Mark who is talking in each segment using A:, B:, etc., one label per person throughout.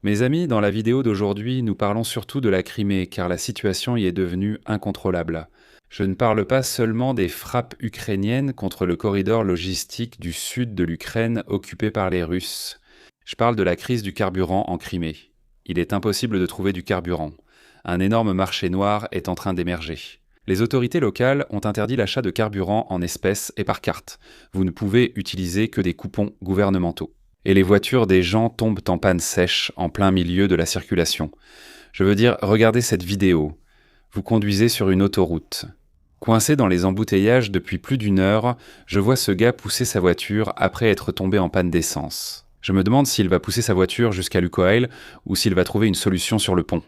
A: Mes amis, dans la vidéo d'aujourd'hui, nous parlons surtout de la Crimée, car la situation y est devenue incontrôlable. Je ne parle pas seulement des frappes ukrainiennes contre le corridor logistique du sud de l'Ukraine occupé par les Russes. Je parle de la crise du carburant en Crimée. Il est impossible de trouver du carburant. Un énorme marché noir est en train d'émerger. Les autorités locales ont interdit l'achat de carburant en espèces et par carte. Vous ne pouvez utiliser que des coupons gouvernementaux. Et les voitures des gens tombent en panne sèche en plein milieu de la circulation. Je veux dire, regardez cette vidéo. Vous conduisez sur une autoroute. Coincé dans les embouteillages depuis plus d'une heure, je vois ce gars pousser sa voiture après être tombé en panne d'essence. Je me demande s'il va pousser sa voiture jusqu'à Lukoil ou s'il va trouver une solution sur le pont.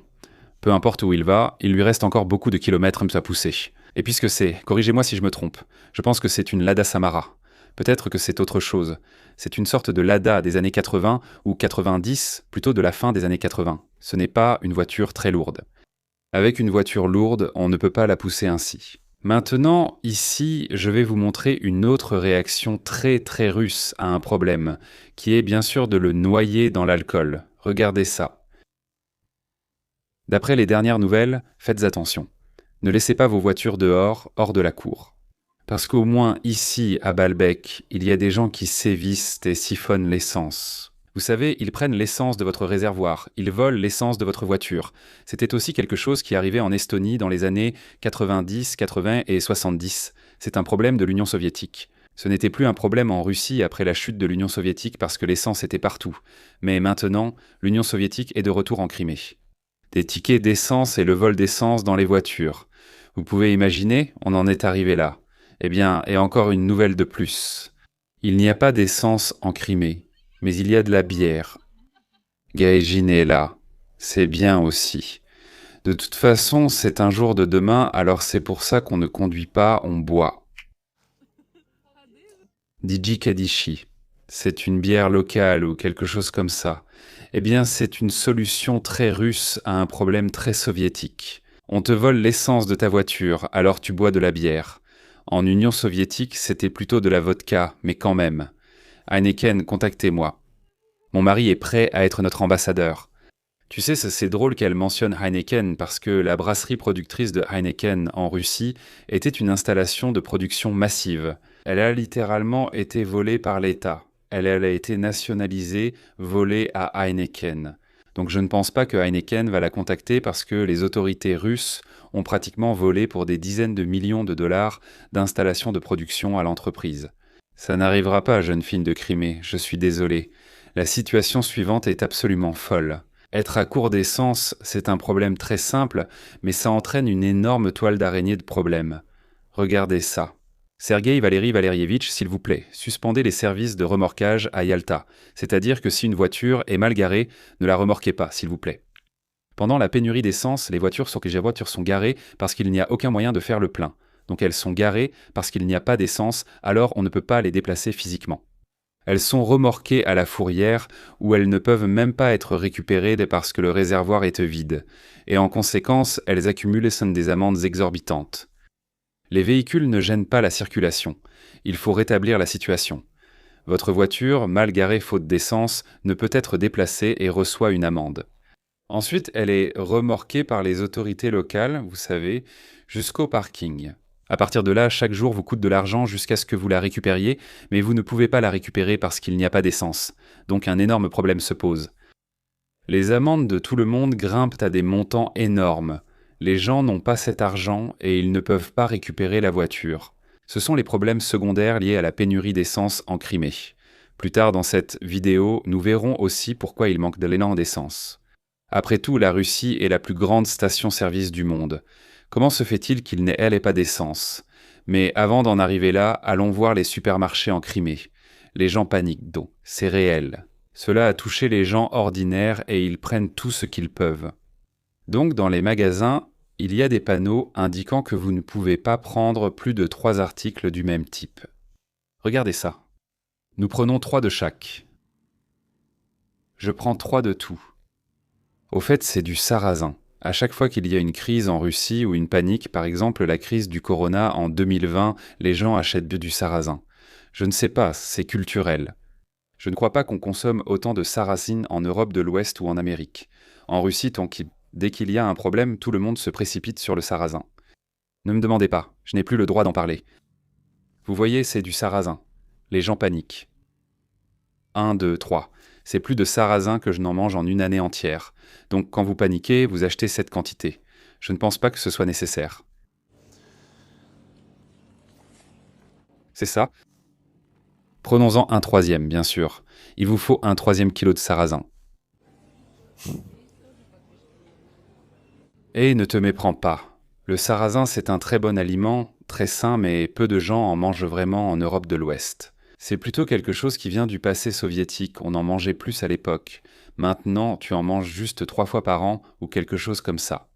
A: Peu importe où il va, il lui reste encore beaucoup de kilomètres à pousser. Et puisque c'est, corrigez-moi si je me trompe, je pense que c'est une Lada Samara. Peut-être que c'est autre chose. C'est une sorte de Lada des années 80 ou 90, plutôt de la fin des années 80. Ce n'est pas une voiture très lourde. Avec une voiture lourde, on ne peut pas la pousser ainsi. Maintenant, ici, je vais vous montrer une autre réaction très russe à un problème, qui est bien sûr de le noyer dans l'alcool. Regardez ça. D'après les dernières nouvelles, faites attention. Ne laissez pas vos voitures dehors, hors de la cour. Parce qu'au moins ici, à Baalbek, il y a des gens qui sévissent et siphonnent l'essence. Vous savez, ils prennent l'essence de votre réservoir, ils volent l'essence de votre voiture. C'était aussi quelque chose qui arrivait en Estonie dans les années 90, 80 et 70. C'est un problème de l'Union soviétique. Ce n'était plus un problème en Russie après la chute de l'Union soviétique parce que l'essence était partout. Mais maintenant, l'Union soviétique est de retour en Crimée. Des tickets d'essence et le vol d'essence dans les voitures. Vous pouvez imaginer, on en est arrivé là. Eh bien, et encore une nouvelle de plus. Il n'y a pas d'essence en Crimée, mais il y a de la bière. Gaëjin est là. C'est bien aussi. De toute façon, c'est un jour de demain, alors c'est pour ça qu'on ne conduit pas, on boit. Diji Kadishi. C'est une bière locale ou quelque chose comme ça. Eh bien, c'est une solution très russe à un problème très soviétique. On te vole l'essence de ta voiture, alors tu bois de la bière. En Union soviétique, c'était plutôt de la vodka, mais quand même. Heineken, contactez-moi. Mon mari est prêt à être notre ambassadeur. Tu sais, c'est drôle qu'elle mentionne Heineken parce que la brasserie productrice de Heineken en Russie était une installation de production massive. Elle a littéralement été volée par l'État. Elle a été nationalisée, volée à Heineken. Donc je ne pense pas que Heineken va la contacter parce que les autorités russes ont pratiquement volé pour des dizaines de millions de dollars d'installations de production à l'entreprise. Ça n'arrivera pas, jeune fille de Crimée, je suis désolé. La situation suivante est absolument folle. Être à court d'essence, c'est un problème très simple, mais ça entraîne une énorme toile d'araignée de problèmes. Regardez ça. Sergueï Valéry Valerievitch, s'il vous plaît, suspendez les services de remorquage à Yalta. C'est-à-dire que si une voiture est mal garée, ne la remorquez pas, s'il vous plaît. Pendant la pénurie d'essence, les voitures sont garées parce qu'il n'y a aucun moyen de faire le plein. Donc elles sont garées parce qu'il n'y a pas d'essence, alors on ne peut pas les déplacer physiquement. Elles sont remorquées à la fourrière où elles ne peuvent même pas être récupérées parce que le réservoir est vide. Et en conséquence, elles accumulent des amendes exorbitantes. Les véhicules ne gênent pas la circulation. Il faut rétablir la situation. Votre voiture, mal garée faute d'essence, ne peut être déplacée et reçoit une amende. Ensuite, elle est remorquée par les autorités locales, vous savez, jusqu'au parking. À partir de là, chaque jour vous coûte de l'argent jusqu'à ce que vous la récupériez, mais vous ne pouvez pas la récupérer parce qu'il n'y a pas d'essence. Donc un énorme problème se pose. Les amendes de tout le monde grimpent à des montants énormes. Les gens n'ont pas cet argent et ils ne peuvent pas récupérer la voiture. Ce sont les problèmes secondaires liés à la pénurie d'essence en Crimée. Plus tard dans cette vidéo, nous verrons aussi pourquoi il manque de l'élan d'essence. Après tout, la Russie est la plus grande station-service du monde. Comment se fait-il qu'il n'ait pas d'essence? Mais avant d'en arriver là, allons voir les supermarchés en Crimée. Les gens paniquent donc, c'est réel. Cela a touché les gens ordinaires et ils prennent tout ce qu'ils peuvent. Donc dans les magasins, il y a des panneaux indiquant que vous ne pouvez pas prendre plus de 3 articles du même type. Regardez ça. Nous prenons 3 de chaque. Je prends 3 de tout. Au fait, c'est du sarrasin. À chaque fois qu'il y a une crise en Russie ou une panique, par exemple la crise du corona en 2020, les gens achètent du sarrasin. Je ne sais pas, c'est culturel. Je ne crois pas qu'on consomme autant de sarrasine en Europe de l'Ouest ou en Amérique. En Russie, dès qu'il y a un problème, tout le monde se précipite sur le sarrasin. Ne me demandez pas, je n'ai plus le droit d'en parler. Vous voyez, c'est du sarrasin. Les gens paniquent. 1, 2, 3. C'est plus de sarrasin que je n'en mange en une année entière. Donc quand vous paniquez, vous achetez cette quantité. Je ne pense pas que ce soit nécessaire. C'est ça? Prenons-en un troisième, bien sûr. Il vous faut un 3e kilo de sarrasin. Et ne te méprends pas. Le sarrasin, c'est un très bon aliment, très sain, mais peu de gens en mangent vraiment en Europe de l'Ouest. C'est plutôt quelque chose qui vient du passé soviétique, on en mangeait plus à l'époque. Maintenant, tu en manges juste 3 fois par an ou quelque chose comme ça.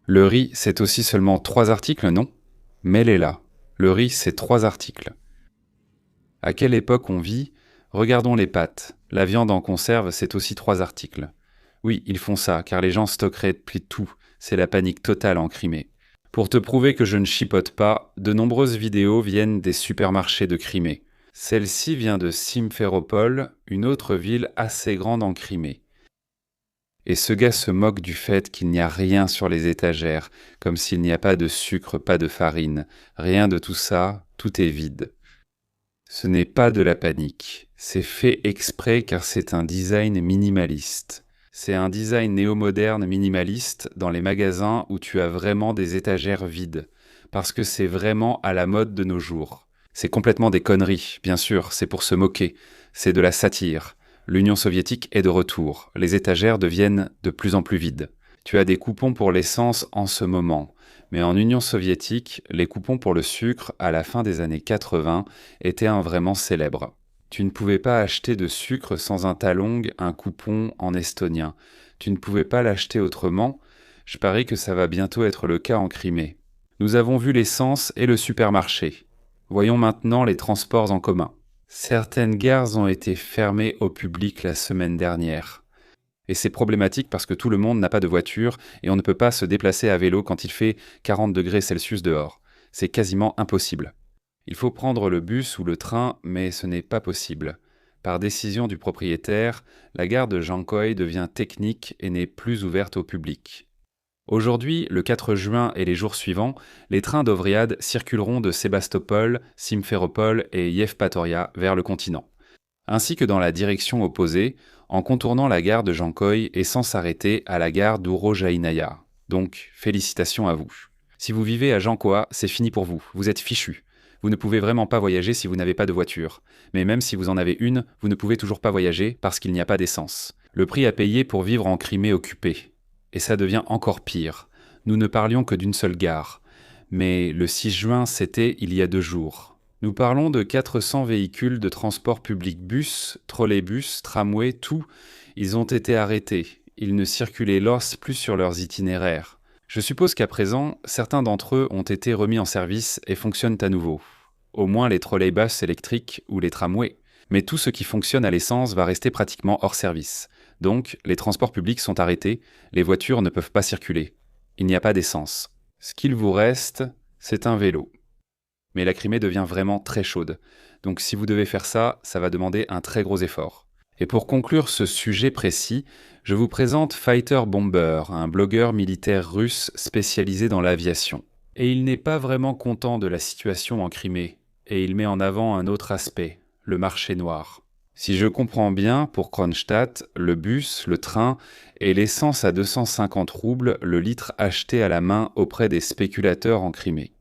A: Le riz, c'est aussi seulement 3 articles, non? Mêlez-la. Le riz, c'est 3 articles. À quelle époque on vit? Regardons les pâtes. La viande en conserve, c'est aussi 3 articles. Oui, ils font ça, car les gens stockeraient depuis tout. C'est la panique totale en Crimée. Pour te prouver que je ne chipote pas, de nombreuses vidéos viennent des supermarchés de Crimée. Celle-ci vient de Simferopol, une autre ville assez grande en Crimée. Et ce gars se moque du fait qu'il n'y a rien sur les étagères, comme s'il n'y a pas de sucre, pas de farine. Rien de tout ça, tout est vide. Ce n'est pas de la panique. C'est fait exprès car c'est un design minimaliste. C'est un design néo-moderne minimaliste dans les magasins où tu as vraiment des étagères vides. Parce que c'est vraiment à la mode de nos jours. C'est complètement des conneries, bien sûr, c'est pour se moquer. C'est de la satire. L'Union soviétique est de retour. Les étagères deviennent de plus en plus vides. Tu as des coupons pour l'essence en ce moment. Mais en Union soviétique, les coupons pour le sucre, à la fin des années 80, étaient vraiment célèbres. Tu ne pouvais pas acheter de sucre sans un talong, un coupon en estonien. Tu ne pouvais pas l'acheter autrement. Je parie que ça va bientôt être le cas en Crimée. Nous avons vu l'essence et le supermarché. Voyons maintenant les transports en commun. Certaines gares ont été fermées au public la semaine dernière. Et c'est problématique parce que tout le monde n'a pas de voiture et on ne peut pas se déplacer à vélo quand il fait 40 degrés Celsius dehors. C'est quasiment impossible. Il faut prendre le bus ou le train, mais ce n'est pas possible. Par décision du propriétaire, la gare de Jankoï devient technique et n'est plus ouverte au public. Aujourd'hui, le 4 juin et les jours suivants, les trains d'Ovriad circuleront de Sébastopol, Simferopol et Yevpatoria vers le continent. Ainsi que dans la direction opposée, en contournant la gare de Jankoï et sans s'arrêter à la gare d'Urojaïnaïa. Donc, félicitations à vous. Si vous vivez à Jankoa, c'est fini pour vous, vous êtes fichus. Vous ne pouvez vraiment pas voyager si vous n'avez pas de voiture. Mais même si vous en avez une, vous ne pouvez toujours pas voyager parce qu'il n'y a pas d'essence. Le prix à payer pour vivre en Crimée occupée. Et ça devient encore pire. Nous ne parlions que d'une seule gare. Mais le 6 juin, c'était il y a 2 jours. Nous parlons de 400 véhicules de transport public, bus, trolleybus, tramway, tout. Ils ont été arrêtés. Ils ne circulaient plus sur leurs itinéraires. Je suppose qu'à présent, certains d'entre eux ont été remis en service et fonctionnent à nouveau. Au moins les trolleybus électriques ou les tramways. Mais tout ce qui fonctionne à l'essence va rester pratiquement hors service. Donc, les transports publics sont arrêtés, les voitures ne peuvent pas circuler. Il n'y a pas d'essence. Ce qu'il vous reste, c'est un vélo. Mais la Crimée devient vraiment très chaude. Donc si vous devez faire ça, ça va demander un très gros effort. Et pour conclure ce sujet précis, je vous présente Fighter Bomber, un blogueur militaire russe spécialisé dans l'aviation. Et il n'est pas vraiment content de la situation en Crimée, et il met en avant un autre aspect, le marché noir. Si je comprends bien, pour Kronstadt, le bus, le train et l'essence à 250 roubles le litre acheté à la main auprès des spéculateurs en Crimée.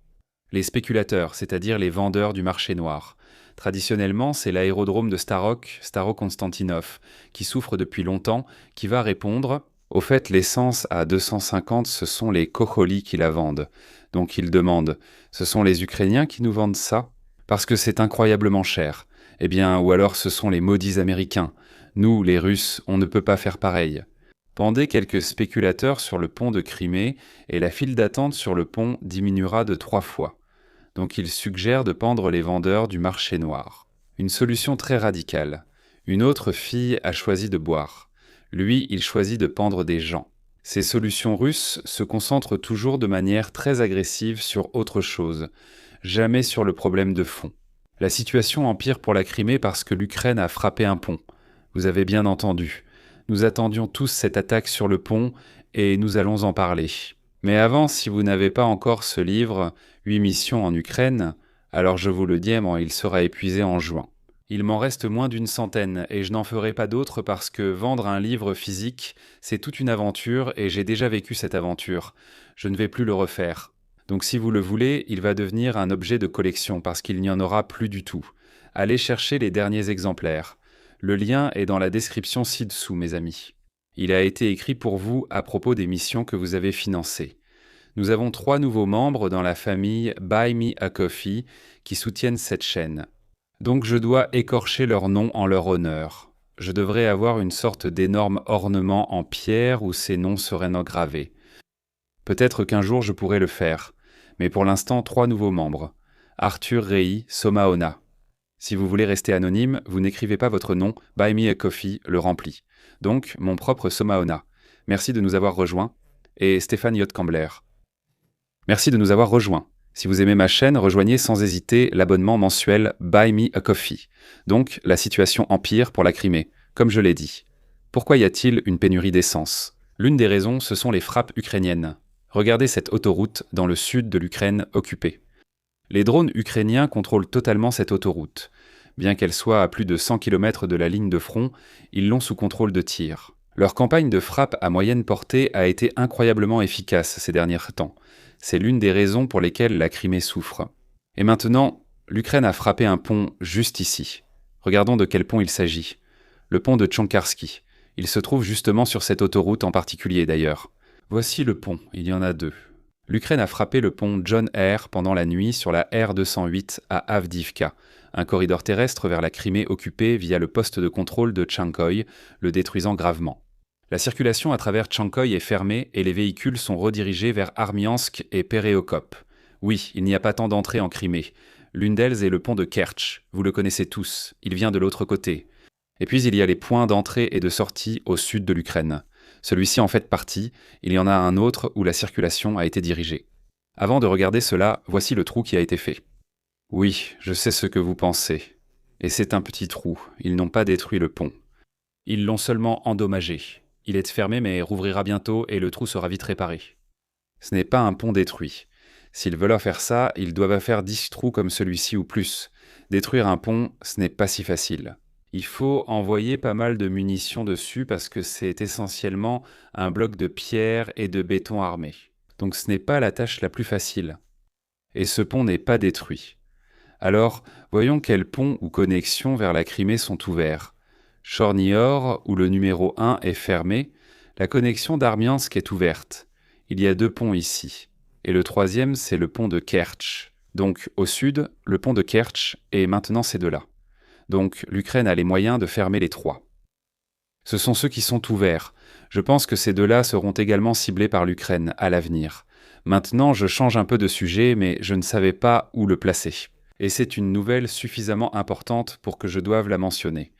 A: Les spéculateurs, c'est-à-dire les vendeurs du marché noir. Traditionnellement, c'est l'aérodrome de Staro-Constantinov, qui souffre depuis longtemps, qui va répondre « Au fait, l'essence à 250, ce sont les Khokholi qui la vendent. » Donc ils demandent « Ce sont les Ukrainiens qui nous vendent ça ? Parce que c'est incroyablement cher. » Eh bien, ou alors ce sont les maudits Américains. Nous, les Russes, on ne peut pas faire pareil. Pendez quelques spéculateurs sur le pont de Crimée et la file d'attente sur le pont diminuera de 3 fois. Donc il suggère de pendre les vendeurs du marché noir. Une solution très radicale. Une autre fille a choisi de boire. Lui, il choisit de pendre des gens. Ces solutions russes se concentrent toujours de manière très agressive sur autre chose, jamais sur le problème de fond. La situation empire pour la Crimée parce que l'Ukraine a frappé un pont. Vous avez bien entendu. Nous attendions tous cette attaque sur le pont et nous allons en parler. Mais avant, si vous n'avez pas encore ce livre, 8 missions en Ukraine, alors je vous le dis, il sera épuisé en juin. Il m'en reste moins d'une centaine et je n'en ferai pas d'autres parce que vendre un livre physique, c'est toute une aventure et j'ai déjà vécu cette aventure. Je ne vais plus le refaire. Donc si vous le voulez, il va devenir un objet de collection parce qu'il n'y en aura plus du tout. Allez chercher les derniers exemplaires. Le lien est dans la description ci-dessous, mes amis. Il a été écrit pour vous à propos des missions que vous avez financées. Nous avons 3 nouveaux membres dans la famille Buy Me a Coffee qui soutiennent cette chaîne. Donc je dois écorcher leur nom en leur honneur. Je devrais avoir une sorte d'énorme ornement en pierre où ces noms seraient gravés. Peut-être qu'un jour je pourrai le faire. Mais pour l'instant, 3 nouveaux membres. Arthur Rei Somaona. Si vous voulez rester anonyme, vous n'écrivez pas votre nom, Buy Me a Coffee le remplit. Donc, mon propre Somaona. Merci de nous avoir rejoints. Et Stéphane Yot-Kambler. Merci de nous avoir rejoints. Si vous aimez ma chaîne, rejoignez sans hésiter l'abonnement mensuel Buy Me a Coffee. Donc, la situation empire pour la Crimée, comme je l'ai dit. Pourquoi y a-t-il une pénurie d'essence? L'une des raisons, ce sont les frappes ukrainiennes. Regardez cette autoroute dans le sud de l'Ukraine occupée. Les drones ukrainiens contrôlent totalement cette autoroute. Bien qu'elle soit à plus de 100 km de la ligne de front, ils l'ont sous contrôle de tir. Leur campagne de frappe à moyenne portée a été incroyablement efficace ces derniers temps. C'est l'une des raisons pour lesquelles la Crimée souffre. Et maintenant, l'Ukraine a frappé un pont juste ici. Regardons de quel pont il s'agit. Le pont de Tchankarsky. Il se trouve justement sur cette autoroute en particulier d'ailleurs. Voici le pont, il y en a 2. L'Ukraine a frappé le pont John R pendant la nuit sur la R208 à Avdiivka, un corridor terrestre vers la Crimée occupée via le poste de contrôle de Tchankoï, le détruisant gravement. La circulation à travers Tchankoï est fermée et les véhicules sont redirigés vers Armiansk et Pereokop. Oui, il n'y a pas tant d'entrées en Crimée. L'une d'elles est le pont de Kertch, vous le connaissez tous, il vient de l'autre côté. Et puis il y a les points d'entrée et de sortie au sud de l'Ukraine. Celui-ci en fait partie, il y en a un autre où la circulation a été dirigée. Avant de regarder cela, voici le trou qui a été fait. Oui, je sais ce que vous pensez. Et c'est un petit trou, ils n'ont pas détruit le pont. Ils l'ont seulement endommagé. Il est fermé mais rouvrira bientôt et le trou sera vite réparé. Ce n'est pas un pont détruit. S'ils veulent faire ça, ils doivent faire 10 trous comme celui-ci ou plus. Détruire un pont, ce n'est pas si facile. Il faut envoyer pas mal de munitions dessus parce que c'est essentiellement un bloc de pierre et de béton armé. Donc ce n'est pas la tâche la plus facile. Et ce pont n'est pas détruit. Alors, voyons quels ponts ou connexions vers la Crimée sont ouverts. Chornior, où le numéro 1 est fermé, la connexion d'Armiansk est ouverte. Il y a 2 ponts ici. Et le 3e, c'est le pont de Kertch. Donc au sud, le pont de Kertch et maintenant ces 2-là. Donc l'Ukraine a les moyens de fermer les 3. Ce sont ceux qui sont ouverts. Je pense que ces 2-là seront également ciblés par l'Ukraine à l'avenir. Maintenant, je change un peu de sujet, mais je ne savais pas où le placer. Et c'est une nouvelle suffisamment importante pour que je doive la mentionner.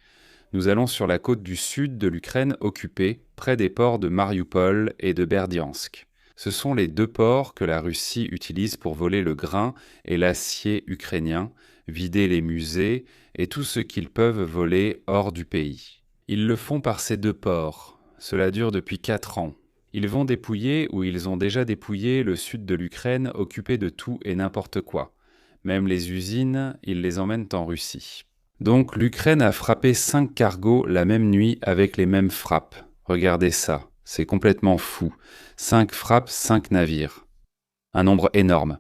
A: Nous allons sur la côte du sud de l'Ukraine occupée, près des ports de Mariupol et de Berdiansk. Ce sont les 2 ports que la Russie utilise pour voler le grain et l'acier ukrainien, vider les musées et tout ce qu'ils peuvent voler hors du pays. Ils le font par ces 2 ports. Cela dure depuis 4 ans. Ils vont dépouiller ou ils ont déjà dépouillé le sud de l'Ukraine occupé de tout et n'importe quoi. Même les usines, ils les emmènent en Russie. Donc l'Ukraine a frappé 5 cargos la même nuit avec les mêmes frappes. Regardez ça, c'est complètement fou. 5 frappes, 5 navires. Un nombre énorme.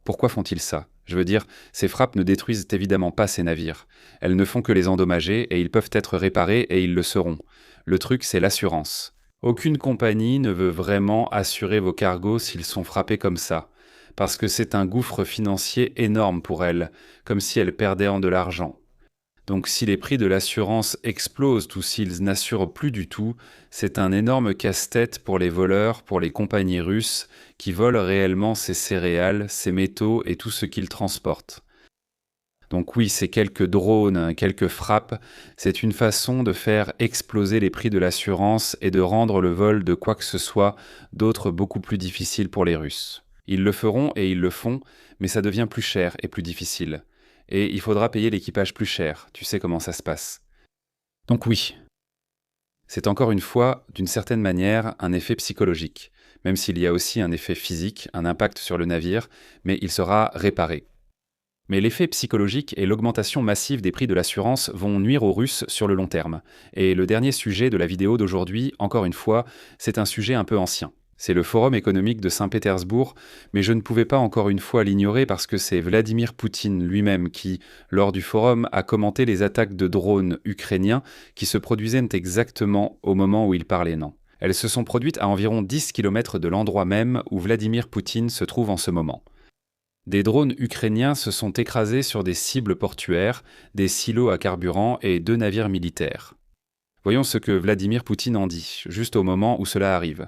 A: Pourquoi font-ils ça? Je veux dire, ces frappes ne détruisent évidemment pas ces navires. Elles ne font que les endommager et ils peuvent être réparés et ils le seront. Le truc, c'est l'assurance. Aucune compagnie ne veut vraiment assurer vos cargos s'ils sont frappés comme ça. Parce que c'est un gouffre financier énorme pour elles, comme si elles perdaient en de l'argent. Donc si les prix de l'assurance explosent ou s'ils n'assurent plus du tout, c'est un énorme casse-tête pour les voleurs, pour les compagnies russes qui volent réellement ces céréales, ces métaux et tout ce qu'ils transportent. Donc oui, ces quelques drones, quelques frappes, c'est une façon de faire exploser les prix de l'assurance et de rendre le vol de quoi que ce soit d'autre beaucoup plus difficile pour les Russes. Ils le feront et ils le font, mais ça devient plus cher et plus difficile. Et il faudra payer l'équipage plus cher, tu sais comment ça se passe. Donc oui, c'est encore une fois, d'une certaine manière, un effet psychologique, même s'il y a aussi un effet physique, un impact sur le navire, mais il sera réparé. Mais l'effet psychologique et l'augmentation massive des prix de l'assurance vont nuire aux Russes sur le long terme. Et le dernier sujet de la vidéo d'aujourd'hui, encore une fois, c'est un sujet un peu ancien. C'est le Forum économique de Saint-Pétersbourg, mais je ne pouvais pas encore une fois l'ignorer parce que c'est Vladimir Poutine lui-même qui, lors du forum, a commenté les attaques de drones ukrainiens qui se produisaient exactement au moment où il parlait, non. Elles se sont produites à environ 10 km de l'endroit même où Vladimir Poutine se trouve en ce moment. Des drones ukrainiens se sont écrasés sur des cibles portuaires, des silos à carburant et 2 navires militaires. Voyons ce que Vladimir Poutine en dit, juste au moment où cela arrive.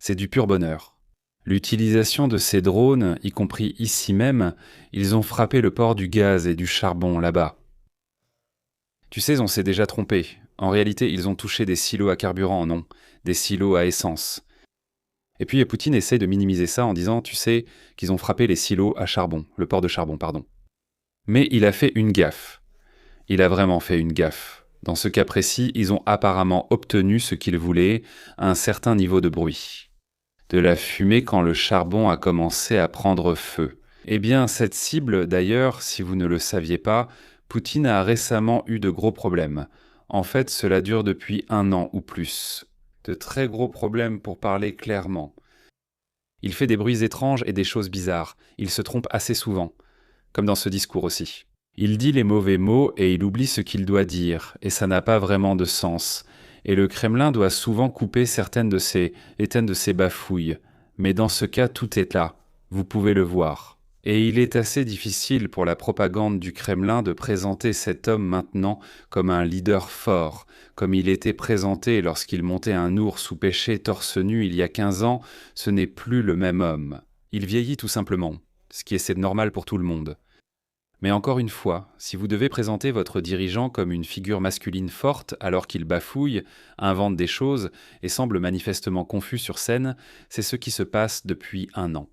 A: C'est du pur bonheur. L'utilisation de ces drones, y compris ici même, ils ont frappé le port du gaz et du charbon là-bas. Tu sais, on s'est déjà trompé. En réalité, ils ont touché des silos à carburant, non, des silos à essence. Et puis Poutine essaye de minimiser ça en disant, tu sais, qu'ils ont frappé les silos à charbon, le port de charbon, pardon. Mais il a fait une gaffe. Il a vraiment fait une gaffe. Dans ce cas précis, ils ont apparemment obtenu ce qu'ils voulaient, un certain niveau de bruit. De la fumée quand le charbon a commencé à prendre feu. Eh bien, cette cible, d'ailleurs, si vous ne le saviez pas, Poutine a récemment eu de gros problèmes. En fait, cela dure depuis 1 an ou plus. De très gros problèmes pour parler clairement. Il fait des bruits étranges et des choses bizarres. Il se trompe assez souvent. Comme dans ce discours aussi. Il dit les mauvais mots et il oublie ce qu'il doit dire, et ça n'a pas vraiment de sens. Et le Kremlin doit souvent couper certaines de ses bafouilles. Mais dans ce cas, tout est là. Vous pouvez le voir. Et il est assez difficile pour la propagande du Kremlin de présenter cet homme maintenant comme un leader fort, comme il était présenté lorsqu'il montait un ours ou pêchait torse nu il y a 15 ans, ce n'est plus le même homme. Il vieillit tout simplement, ce qui est normal pour tout le monde. Mais encore une fois, si vous devez présenter votre dirigeant comme une figure masculine forte alors qu'il bafouille, invente des choses et semble manifestement confus sur scène, c'est ce qui se passe depuis 1 an.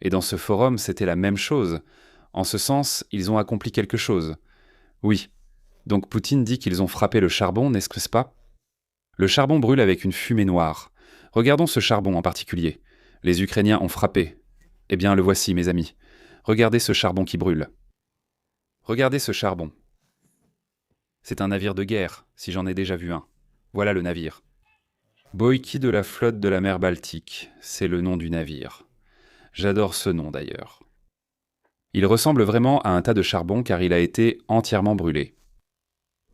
A: Et dans ce forum, c'était la même chose. En ce sens, ils ont accompli quelque chose. Oui. Donc Poutine dit qu'ils ont frappé le charbon, n'est-ce pas? Le charbon brûle avec une fumée noire. Regardons ce charbon en particulier. Les Ukrainiens ont frappé. Eh bien, le voici, mes amis. Regardez ce charbon qui brûle. Regardez ce charbon. C'est un navire de guerre, si j'en ai déjà vu un. Voilà le navire. Boïki de la flotte de la mer Baltique, c'est le nom du navire. J'adore ce nom d'ailleurs. Il ressemble vraiment à un tas de charbon car il a été entièrement brûlé.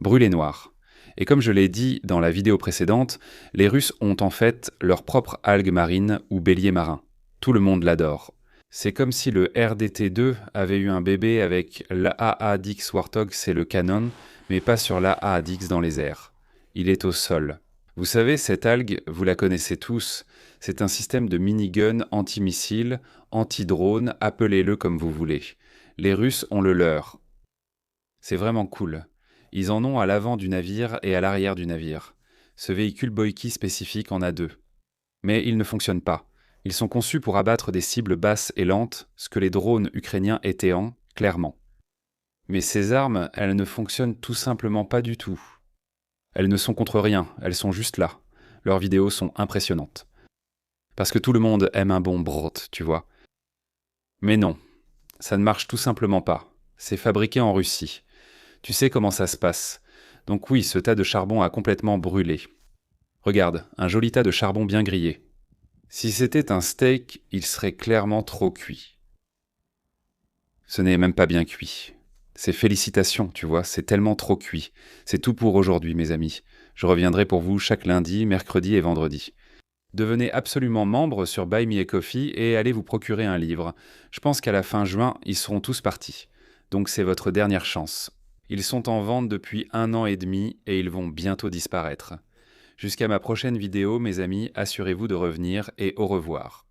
A: Brûlé noir. Et comme je l'ai dit dans la vidéo précédente, les Russes ont en fait leur propre algue marine ou bélier marin. Tout le monde l'adore. C'est comme si le RDT-2 avait eu un bébé avec l'AADX Warthog, c'est le canon, mais pas sur l'AADX dans les airs. Il est au sol. Vous savez, cette algue, vous la connaissez tous, c'est un système de minigun anti-missile, anti-drone, appelez-le comme vous voulez. Les Russes ont le leur. C'est vraiment cool. Ils en ont à l'avant du navire et à l'arrière du navire. Ce véhicule Boïki spécifique en a 2. Mais il ne fonctionne pas. Ils sont conçus pour abattre des cibles basses et lentes, ce que les drones ukrainiens étaient clairement. Mais ces armes, elles ne fonctionnent tout simplement pas du tout. Elles ne sont contre rien, elles sont juste là. Leurs vidéos sont impressionnantes. Parce que tout le monde aime un bon brot, tu vois. Mais non, ça ne marche tout simplement pas. C'est fabriqué en Russie. Tu sais comment ça se passe. Donc oui, ce tas de charbon a complètement brûlé. Regarde, un joli tas de charbon bien grillé. Si c'était un steak, il serait clairement trop cuit. Ce n'est même pas bien cuit. C'est félicitations, tu vois, c'est tellement trop cuit. C'est tout pour aujourd'hui, mes amis. Je reviendrai pour vous chaque lundi, mercredi et vendredi. Devenez absolument membre sur Buy Me a Coffee et allez vous procurer un livre. Je pense qu'à la fin juin, ils seront tous partis. Donc c'est votre dernière chance. Ils sont en vente depuis 1 an et demi et ils vont bientôt disparaître. Jusqu'à ma prochaine vidéo, mes amis, assurez-vous de revenir et au revoir.